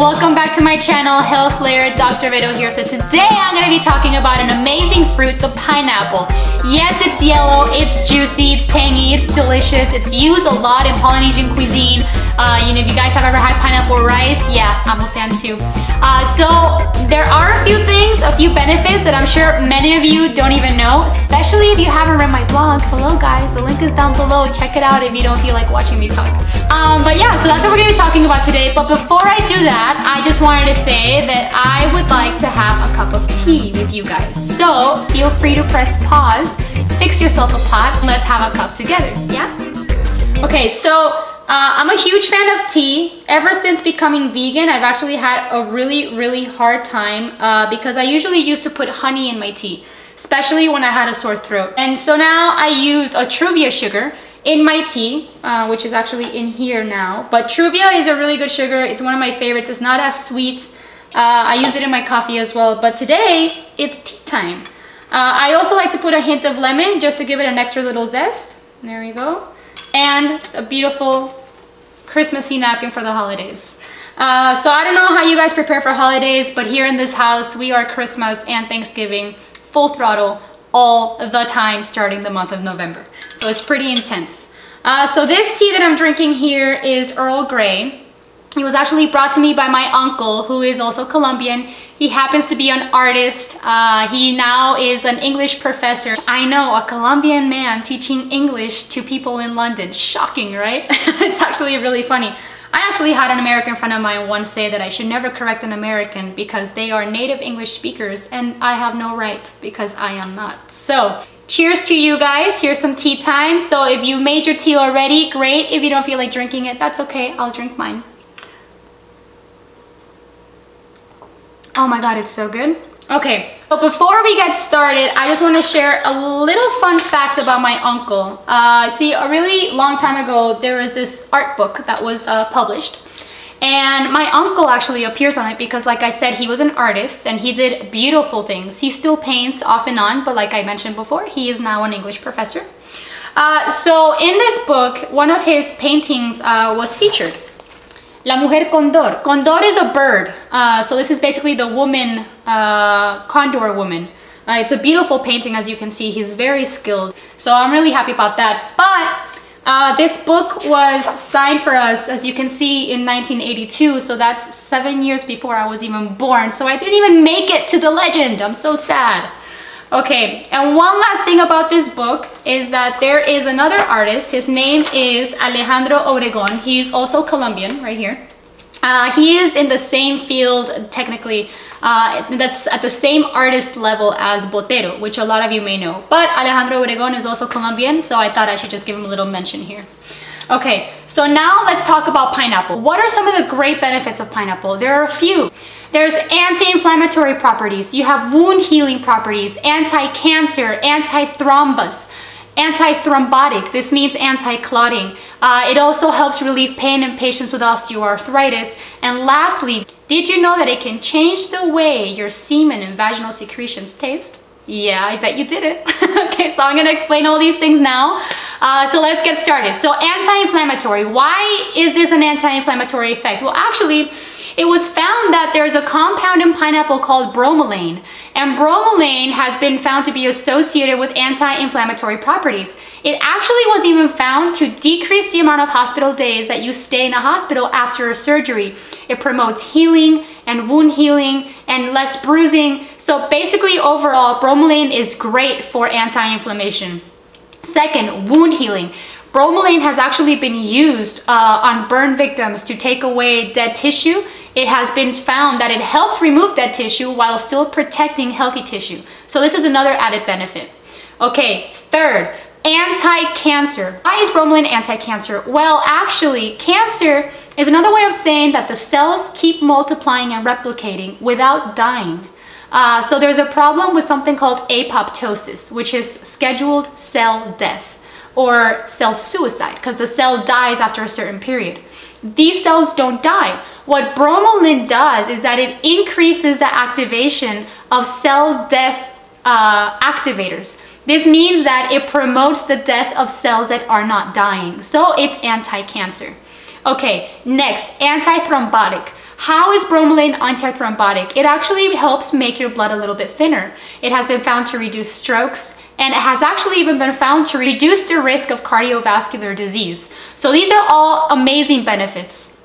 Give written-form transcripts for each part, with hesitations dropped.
welcome back to my channel, Health Layer, Dr. Vero here. So today I'm going to be talking about an amazing fruit, the pineapple. Yes, it's yellow, it's juicy, it's tangy, it's delicious. It's used a lot in Polynesian cuisine. If you guys have ever had pineapple rice, yeah, I'm a fan too. So there are a few things, a few benefits that I'm sure many of you don't even know, especially if you haven't read my blog. Hello guys, the link is down below. Check it out if you don't feel like watching me talk. But yeah, so that's what we're going to be talking about today. But before I do that, I just wanted to say that I would like to have a cup of tea with you guys. So feel free to press pause, fix yourself a pot, and let's have a cup together, yeah? Okay, so I'm a huge fan of tea. Ever since becoming vegan, I've actually had a really hard time because I usually used to put honey in my tea, especially when I had a sore throat. And so now I used a Truvia sugar in my tea, which is actually in here now. But Truvia is a really good sugar. It's one of my favorites. It's not as sweet. I use it in my coffee as well. But today, it's tea time. I also like to put a hint of lemon just to give it an extra little zest. There we go. And a beautiful Christmassy napkin for the holidays. So I don't know how you guys prepare for holidays, but here in this house, we are Christmas and Thanksgiving full throttle all the time starting the month of November. So it's pretty intense. So this tea that I'm drinking here is Earl Grey. It was actually brought to me by my uncle, who is also Colombian. He happens to be an artist. He now is an English professor. I know, a Colombian man teaching English to people in London. Shocking, right? It's actually really funny. I actually had an American friend of mine once say that I should never correct an American because they are native English speakers and I have no right because I am not. So, cheers to you guys. Here's some tea time. So if you've made your tea already, great. If you don't feel like drinking it, that's okay. I'll drink mine. Oh my god, it's so good. Okay, so before we get started, I just want to share a little fun fact about my uncle. See, a really long time ago, there was this art book that was published. And my uncle actually appears on it because, like I said, he was an artist and he did beautiful things. He still paints off and on, but like I mentioned before, he is now an English professor. So in this book, one of his paintings was featured. La Mujer Condor. Condor is a bird. So this is basically the woman, condor woman. It's a beautiful painting, as you can see. He's very skilled. So I'm really happy about that. But this book was signed for us, as you can see, in 1982. So that's 7 years before I was even born. So I didn't even make it to the legend. I'm so sad. Okay, and one last thing about this book is that there is another artist. His name is Alejandro Obregón. He's also Colombian, right here. He is in the same field, technically, that's at the same artist level as Botero, which a lot of you may know. But Alejandro Obregón is also Colombian, so I thought I should just give him a little mention here. Okay, so now let's talk about pineapple. What are some of the great benefits of pineapple? There are a few. There's anti-inflammatory properties. You have wound healing properties, anti-cancer, anti-thrombus, anti-thrombotic. This means anti-clotting. It also helps relieve pain in patients with osteoarthritis. And lastly, did you know that it can change the way your semen and vaginal secretions taste? Yeah, I bet you did it. Okay, so I'm gonna explain all these things now. So let's get started. So anti-inflammatory. Why is this an anti-inflammatory effect? Well, actually, it was found that there's a compound in pineapple called bromelain, and bromelain has been found to be associated with anti-inflammatory properties. It actually was even found to decrease the amount of hospital days that you stay in a hospital after a surgery. It promotes healing and wound healing and less bruising. So basically, overall, bromelain is great for anti-inflammation. Second, wound healing. Bromelain has actually been used on burn victims to take away dead tissue. It has been found that it helps remove dead tissue while still protecting healthy tissue. So this is another added benefit. Okay, third, anti-cancer. Why is bromelain anti-cancer? Well, actually, cancer is another way of saying that the cells keep multiplying and replicating without dying. So there's a problem with something called apoptosis, which is scheduled cell death or cell suicide, because the cell dies after a certain period. These cells don't die. What bromelain does is that it increases the activation of cell death activators. This means that it promotes the death of cells that are not dying. So it's anti-cancer. Okay, next, anti-thrombotic. How is bromelain anti-thrombotic? It actually helps make your blood a little bit thinner. It has been found to reduce strokes, and it has actually even been found to reduce the risk of cardiovascular disease. So these are all amazing benefits.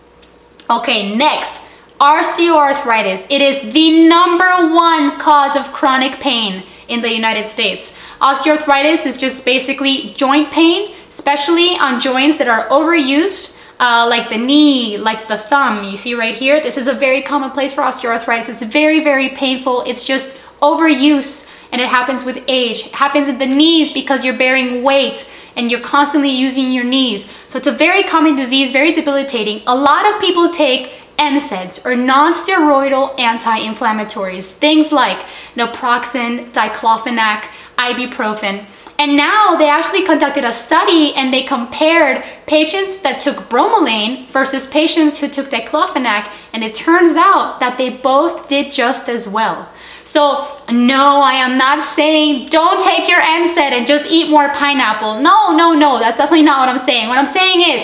Okay, next, osteoarthritis. It is the #1 cause of chronic pain in the United States. Osteoarthritis is just basically joint pain, especially on joints that are overused, like the knee, like the thumb. You see right here, this is a very common place for osteoarthritis. It's very, very painful. It's just overuse, and it happens with age. It happens in the knees because you're bearing weight and you're constantly using your knees. So it's a very common disease, very debilitating. A lot of people take NSAIDs, or non-steroidal anti-inflammatories, things like naproxen, diclofenac, ibuprofen. And now they actually conducted a study and they compared patients that took bromelain versus patients who took diclofenac, and it turns out that they both did just as well. So no, I am not saying don't take your NSAID and just eat more pineapple. No, that's definitely not what I'm saying. What I'm saying is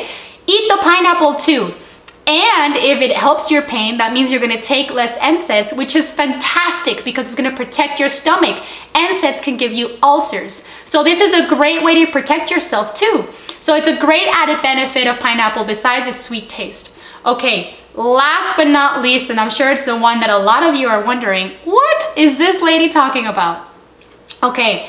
eat the pineapple too. And if it helps your pain, that means you're gonna take less NSAIDs, which is fantastic because it's gonna protect your stomach. NSAIDs can give you ulcers. So this is a great way to protect yourself too. So it's a great added benefit of pineapple besides its sweet taste. Okay, last but not least, and I'm sure it's the one that a lot of you are wondering, what is this lady talking about? Okay,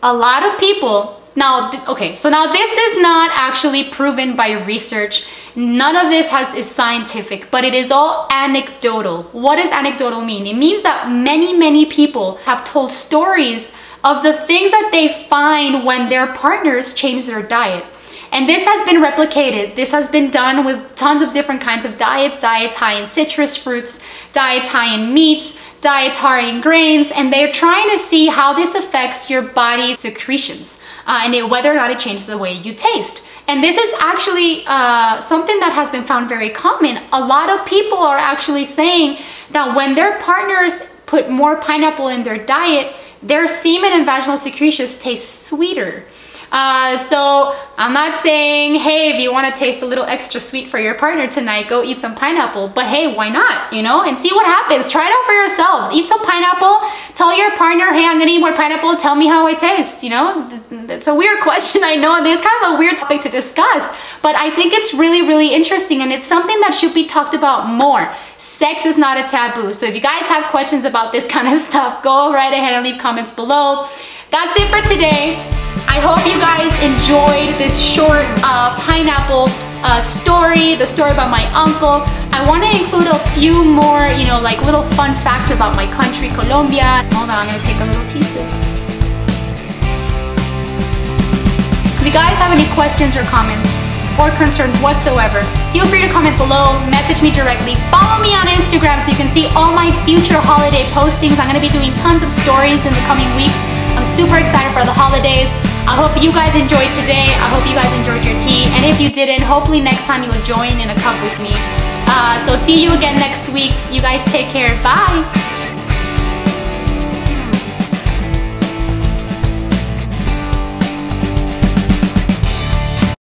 a lot of people, now this is not actually proven by research. None of this is scientific, but it is all anecdotal. What does anecdotal mean? It means that many people have told stories of the things that they find when their partners change their diet. And this has been replicated. This has been done with tons of different kinds of diets high in citrus fruits, diets high in meats, diets high in grains, and they're trying to see how this affects your body's secretions and whether or not it changes the way you taste. And this is actually something that has been found very common. A lot of people are actually saying that when their partners put more pineapple in their diet, their semen and vaginal secretions taste sweeter. So I'm not saying, hey, if you want to taste a little extra sweet for your partner tonight, go eat some pineapple. But hey, why not, you know, and see what happens. Try it out for yourselves. Eat some pineapple. Tell your partner, hey, I'm going to eat more pineapple. Tell me how it tastes, you know. It's a weird question, I know. It's kind of a weird topic to discuss, but I think it's really, really interesting, and it's something that should be talked about more. Sex is not a taboo. So if you guys have questions about this kind of stuff, go right ahead and leave comments below. That's it for today. I hope you guys enjoyed this short pineapple story, the story about my uncle. I want to include a few more, you know, like little fun facts about my country, Colombia. Hold on, I'm going to take a little tea sip. If you guys have any questions or comments or concerns whatsoever, feel free to comment below, message me directly, follow me on Instagram so you can see all my future holiday postings. I'm going to be doing tons of stories in the coming weeks. I'm super excited for the holidays. I hope you guys enjoyed today. I hope you guys enjoyed your tea. And if you didn't, hopefully next time you'll join in a cup with me. So see you again next week. You guys take care. Bye.